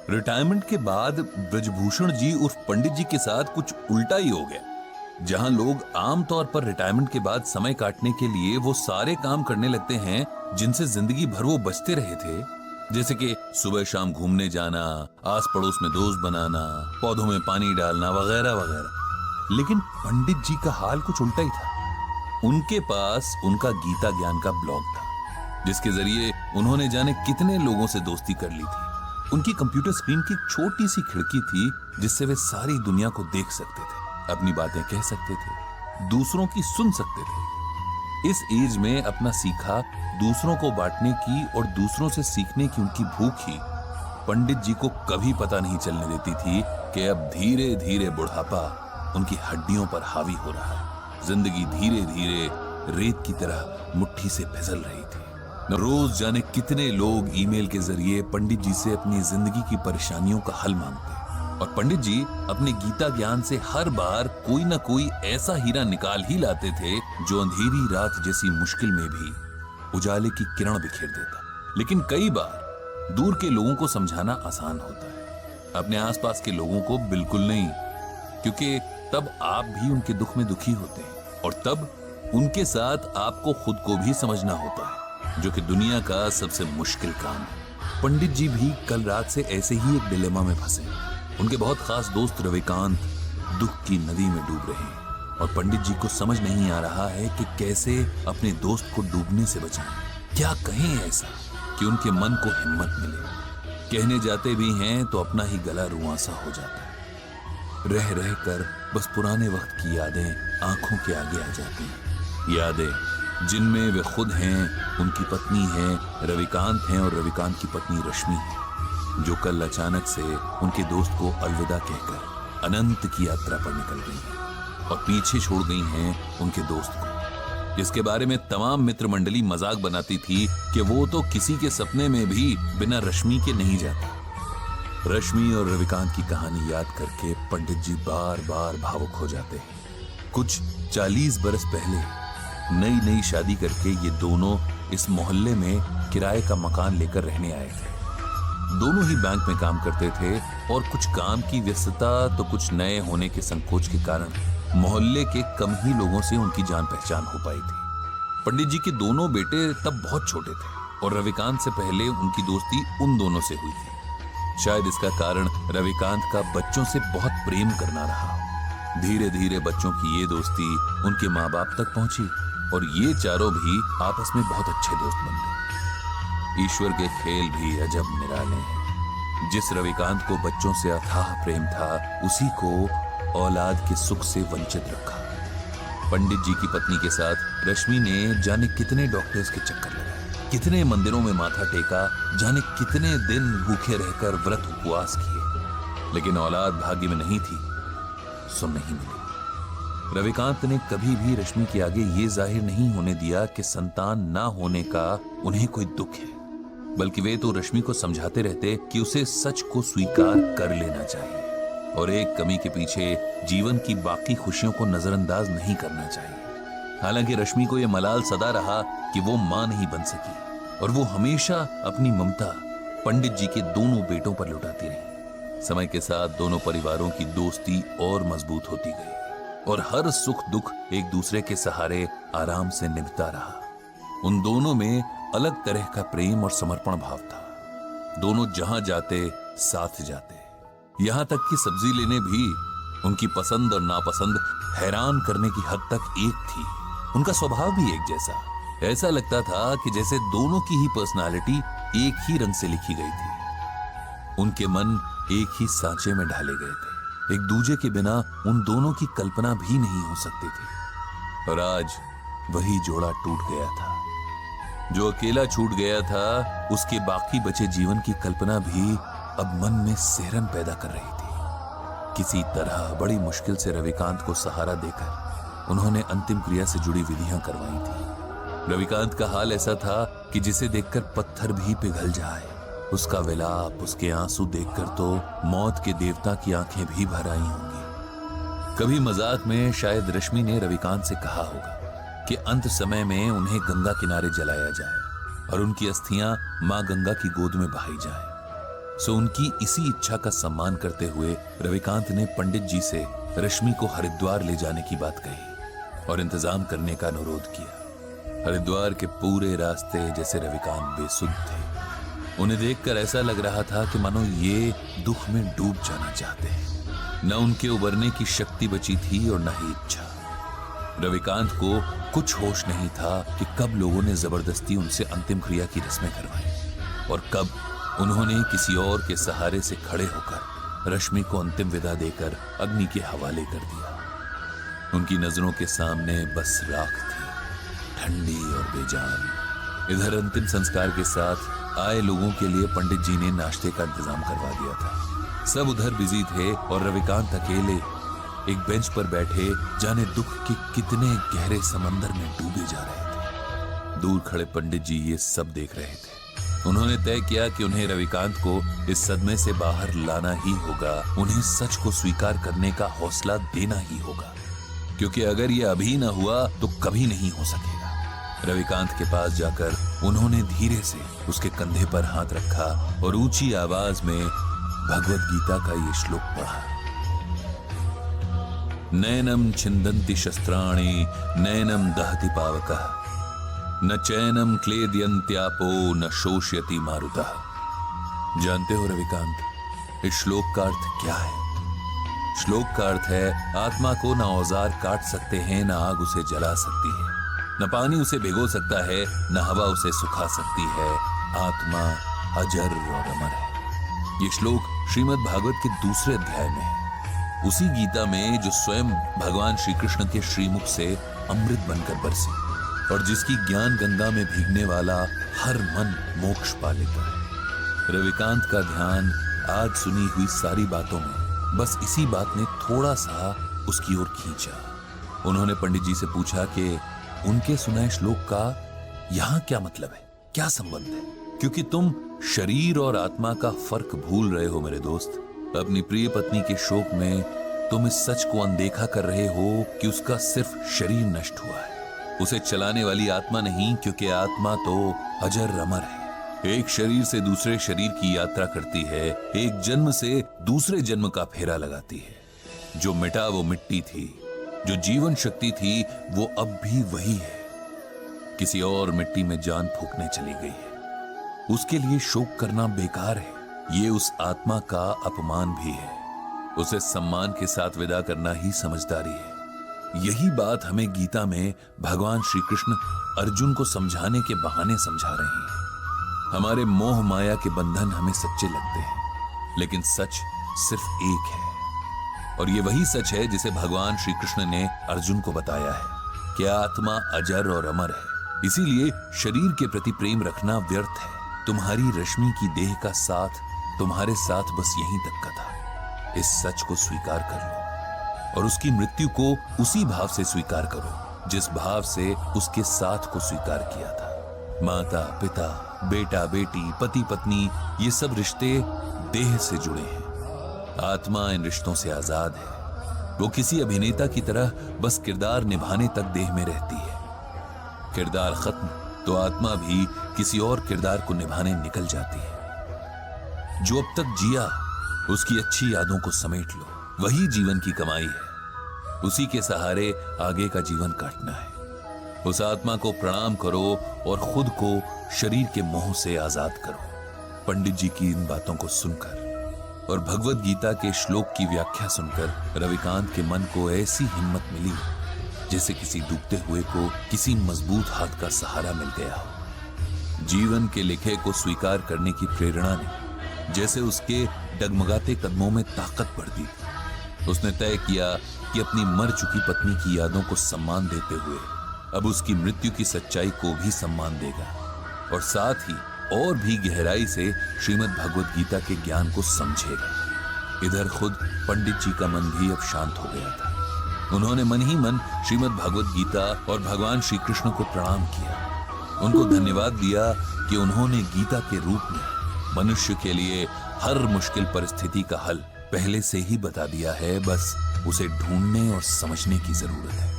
Retirement के बाद ब्रजभूषण जी उर्फ पंडित जी के साथ कुछ उल्टा ही हो गया। जहां लोग आमतौर पर रिटायरमेंट के बाद समय काटने के लिए वो सारे काम करने लगते हैं जिनसे जिंदगी भर वो बचते रहे थे, जैसे कि सुबह शाम घूमने जाना, आस पड़ोस में दोस्त बनाना, पौधों में पानी डालना वगैरह वगैरह। लेकिन पंडित जी का हाल कुछ उल्टा ही था। उनके पास उनका गीता ज्ञान का ब्लॉग था, जिसके जरिए उन्होंने जाने कितने लोगों से दोस्ती कर ली थी। उनकी कंप्यूटर स्क्रीन की एक छोटी सी खिड़की थी जिससे वे सारी दुनिया को देख सकते थे, अपनी बातें कह सकते थे, दूसरों की सुन सकते थे। इस एज में अपना सीखा दूसरों को बांटने की और दूसरों से सीखने की उनकी भूख ही पंडित जी को कभी पता नहीं चलने देती थी कि अब धीरे धीरे बुढ़ापा उनकी हड्डियों पर हावी हो रहा है। जिंदगी धीरे धीरे रेत की तरह मुट्ठी से फिसल रही थी। रोज जाने कितने लोग ईमेल के जरिए पंडित जी से अपनी जिंदगी की परेशानियों का हल मांगते, और पंडित जी अपने गीता ज्ञान से हर बार कोई ना कोई ऐसा हीरा निकाल ही लाते थे जो अंधेरी रात जैसी मुश्किल में भी उजाले की किरण बिखेर देता। लेकिन कई बार दूर के लोगों को समझाना आसान होता है, अपने आसपास के लोगों को बिल्कुल नहीं, क्योंकि तब आप भी उनके दुख में दुखी होते हैं और तब उनके साथ आपको खुद को भी समझना होता है, जो कि दुनिया का सबसे मुश्किल काम है। पंडित जी भी कल रात से ऐसे ही एक डिलेमा में फंसे। उनके बहुत खास दोस्त रविकांत दुख की नदी में डूब रहे हैं और पंडित जी को समझ नहीं आ रहा है कि कैसे अपने दोस्त को डूबने से बचाएं। क्या कहें ऐसा कि उनके मन को हिम्मत मिले। कहने जाते भी हैं तो अपना ही गला रुआंसा हो जाता है। रह रह कर बस पुराने वक्त की यादें आंखों के आगे आ जाती हैं। यादें जिनमें वे खुद हैं, उनकी पत्नी है रविकांत हैं और रविकांत की पत्नी रश्मि है, जो कल अचानक से उनके दोस्त को अलविदा कहकर अनंत की यात्रा पर निकल गई हैं और पीछे छोड़ गई हैं उनके दोस्त को, जिसके बारे में तमाम मित्र मंडली मजाक बनाती थी कि वो तो किसी के सपने में भी बिना रश्मि के नहीं जाता। रश्मि और रविकांत की कहानी याद करके पंडित जी बार बार भावुक हो जाते हैं। कुछ 40 बरस पहले नई नई शादी करके ये दोनों इस मोहल्ले में किराए का मकान लेकर रहने आए थे। दोनों ही बैंक में काम करते थे और कुछ काम की व्यस्तता तो कुछ नए होने के संकोच के कारण मोहल्ले के कम ही लोगों से उनकी जान पहचान हो पाई थी। पंडित जी के दोनों बेटे तब बहुत छोटे थे और रविकांत से पहले उनकी दोस्ती उन दोनों से हुई थी। शायद इसका कारण रविकांत का बच्चों से बहुत प्रेम करना रहा। धीरे धीरे बच्चों की ये दोस्ती उनके माँ बाप तक पहुंची और ये चारों भी आपस में बहुत अच्छे दोस्त बन गए। ईश्वर के खेल भी अजब निराले हैं। जिस रविकांत को बच्चों से अथाह प्रेम था, उसी को औलाद के सुख से वंचित रखा। पंडित जी की पत्नी के साथ रश्मि ने जाने कितने डॉक्टर्स के चक्कर लगाए, कितने मंदिरों में माथा टेका, जाने कितने दिन भूखे रहकर व्रत उपवास किए, लेकिन औलाद भाग्य में नहीं थी, सो नहीं मिली। रविकांत ने कभी भी रश्मि के आगे ये जाहिर नहीं होने दिया कि संतान ना होने का उन्हें कोई दुख है, बल्कि वे तो रश्मि को समझाते रहते कि उसे सच को स्वीकार कर लेना चाहिए और एक कमी के पीछे जीवन की बाकी खुशियों को नजरअंदाज नहीं करना चाहिए। हालांकि रश्मि को यह मलाल सदा रहा कि वो मां नहीं बन सकी और वो हमेशा अपनी ममता पंडित जी के दोनों बेटों पर लुटाती रही। समय के साथ दोनों परिवारों की दोस्ती और मजबूत होती गई और हर सुख दुख एक दूसरे के सहारे आराम से निभता रहा। उन दोनों में अलग तरह का प्रेम और समर्पण भाव था। दोनों जहां जाते साथ जाते, यहां तक कि सब्जी लेने भी उनकी पसंद और नापसंद हैरान करने की हद तक एक थी। उनका स्वभाव भी एक जैसा, ऐसा लगता था कि जैसे दोनों की ही पर्सनालिटी एक ही रंग से लिखी गई थी। उनके मन एक ही सांचे में ढाले गए थे। एक दूजे के बिना उन दोनों की कल्पना भी नहीं हो सकती थी। और आज वही जोड़ा टूट गया था। जो अकेला छूट गया था, उसके बाकी बचे जीवन की कल्पना भी अब मन में सिहरन पैदा कर रही थी। किसी तरह बड़ी मुश्किल से रविकांत को सहारा देकर उन्होंने अंतिम क्रिया से जुड़ी विधियां करवाई थी। रविकांत का हाल ऐसा था कि जिसे देखकर पत्थर भी पिघल जाए। उसका विलाप, उसके आंसू देखकर तो मौत के देवता की आंखें भी भर आई होंगी। कभी मजाक में शायद रश्मि ने रविकांत से कहा होगा कि अंत समय में उन्हें गंगा किनारे जलाया जाए और उनकी अस्थियां मां गंगा की गोद में बहाई जाए। सो उनकी इसी इच्छा का सम्मान करते हुए रविकांत ने पंडित जी से रश्मि को हरिद्वार ले जाने की बात कही और इंतजाम करने का अनुरोध किया। हरिद्वार के पूरे रास्ते जैसे रविकांत बेसुध थे। उन्हें देखकर ऐसा लग रहा था कि मानो ये दुख में डूब जाना चाहते हैं। न उनके उबरने की शक्ति बची थी और न ही इच्छा। रविकांत को कुछ होश नहीं था कि कब लोगों ने जबरदस्ती उनसे अंतिम क्रिया की रस्में करवाई और कब उन्होंने किसी और के सहारे से खड़े होकर रश्मि को अंतिम विदा देकर अग्नि के हवाले कर दिया। उनकी नजरों के सामने बस राख थी, ठंडी और बेजान। इधर अंतिम संस्कार के साथ आए लोगों के लिए पंडित जी ने नाश्ते का इंतजाम करवा दिया था। सब उधर बिजी थे और रविकांत अकेले एक बेंच पर बैठे जाने दुख के कितने गहरे समंदर में डूबे जा रहे थे। दूर खड़े पंडित जी ये सब देख रहे थे। उन्होंने तय किया कि उन्हें रविकांत को इस सदमे से बाहर लाना ही होगा। उन्हें सच को स्वीकार करने का हौसला देना ही होगा, क्योंकि अगर ये अभी ना हुआ तो कभी नहीं हो सकेगा। रविकांत के पास जाकर उन्होंने धीरे से उसके कंधे पर हाथ रखा और ऊंची आवाज में भगवत गीता का ये श्लोक पढ़ा। नैनम छिंदन्ति शस्त्राणि नैनम दहति पावकः न चैनम क्लेदयन्त्यापो न शोष्यति मारुतः। जानते हो रविकांत, इस श्लोक का अर्थ क्या है? श्लोक का अर्थ है आत्मा को न औजार काट सकते हैं, न आग उसे जला सकती है, न पानी उसे भिगो सकता है, न हवा उसे सुखा सकती है। आत्मा अजर और अमर है। ये श्लोक श्रीमद् भागवत के दूसरे अध्याय में है। उसी गीता में जो स्वयं भगवान श्री कृष्ण के श्रीमुख से अमृत बनकर बरसी और जिसकी ज्ञान गंगा में भीगने वाला हर मन मोक्ष पा लेता है। रविकांत का ध्यान आज सुनी हुई सारी बातों में बस इसी बात ने थोड़ा सा उसकी ओर खींचा। उन्होंने पंडित जी से पूछा कि उनके सुनाए श्लोक का यहां क्या मतलब है, क्या संबंध है? क्योंकि तुम शरीर और आत्मा का फर्क भूल रहे हो मेरे दोस्त। अपनी प्रिय पत्नी के शोक में तुम इस सच को अनदेखा कर रहे हो कि उसका सिर्फ शरीर नष्ट हुआ है, उसे चलाने वाली आत्मा नहीं, क्योंकि आत्मा तो अजर अमर है। एक शरीर से दूसरे शरीर की यात्रा करती है, एक जन्म से दूसरे जन्म का फेरा लगाती है। जो मिटा वो मिट्टी थी, जो जीवन शक्ति थी वो अब भी वही है, किसी और मिट्टी में जान फूंकने चली गई है। उसके लिए शोक करना बेकार है। ये उस आत्मा का अपमान भी है। उसे सम्मान के साथ विदा करना ही समझदारी है। यही बात हमें गीता में भगवान श्री कृष्ण अर्जुन को समझाने के बहाने समझा रहे हैं। हमारे मोह माया के बंधन हमें सच्चे लगते हैं, लेकिन सच सिर्फ एक है और ये वही सच है जिसे भगवान श्री कृष्ण ने अर्जुन को बताया है कि आत्मा अजर और अमर है। इसीलिए शरीर के प्रति प्रेम रखना व्यर्थ है। तुम्हारी रश्मि की देह का साथ तुम्हारे साथ बस यहीं तक का था। इस सच को स्वीकार कर लो और उसकी मृत्यु को उसी भाव से स्वीकार करो जिस भाव से उसके साथ को स्वीकार किया था। माता पिता, बेटा बेटी, पति पत्नी, ये सब रिश्ते देह से जुड़े हैं। आत्मा इन रिश्तों से आजाद है। वो किसी अभिनेता की तरह बस किरदार निभाने तक देह में रहती है। किरदार खत्म तो आत्मा भी किसी और किरदार को निभाने निकल जाती है। जो अब तक जिया उसकी अच्छी यादों को समेट लो, वही जीवन की कमाई है। उसी के सहारे आगे का जीवन काटना है। उस आत्मा को प्रणाम करो और खुद को शरीर के मोह से आजाद करो। पंडित जी की इन बातों को सुनकर और भगवत गीता के श्लोक की व्याख्या सुनकर रविकांत के मन को ऐसी हिम्मत मिली जैसे किसी डूबते हुए को किसी मजबूत हाथ का सहारा मिल गया हो। जीवन के लिखे को स्वीकार करने की प्रेरणा ने जैसे उसके डगमगाते कदमों में ताकत भर दी। उसने तय किया कि अपनी मर चुकी पत्नी की यादों को सम्मान देते हुए अब उसकी मृत्यु की सच्चाई को भी सम्मान देगा और साथ ही और भी गहराई से श्रीमद् भगवत गीता के ज्ञान को समझेगा। इधर खुद पंडित जी का मन भी अब शांत हो गया था। उन्होंने मन ही मन श्रीमद् भगवत गीता और भगवान श्री कृष्ण को प्रणाम किया। उनको धन्यवाद दिया कि उन्होंने गीता के रूप में मनुष्य के लिए हर मुश्किल परिस्थिति का हल पहले से ही बता दिया है, बस उसे ढूंढने और समझने की जरूरत है।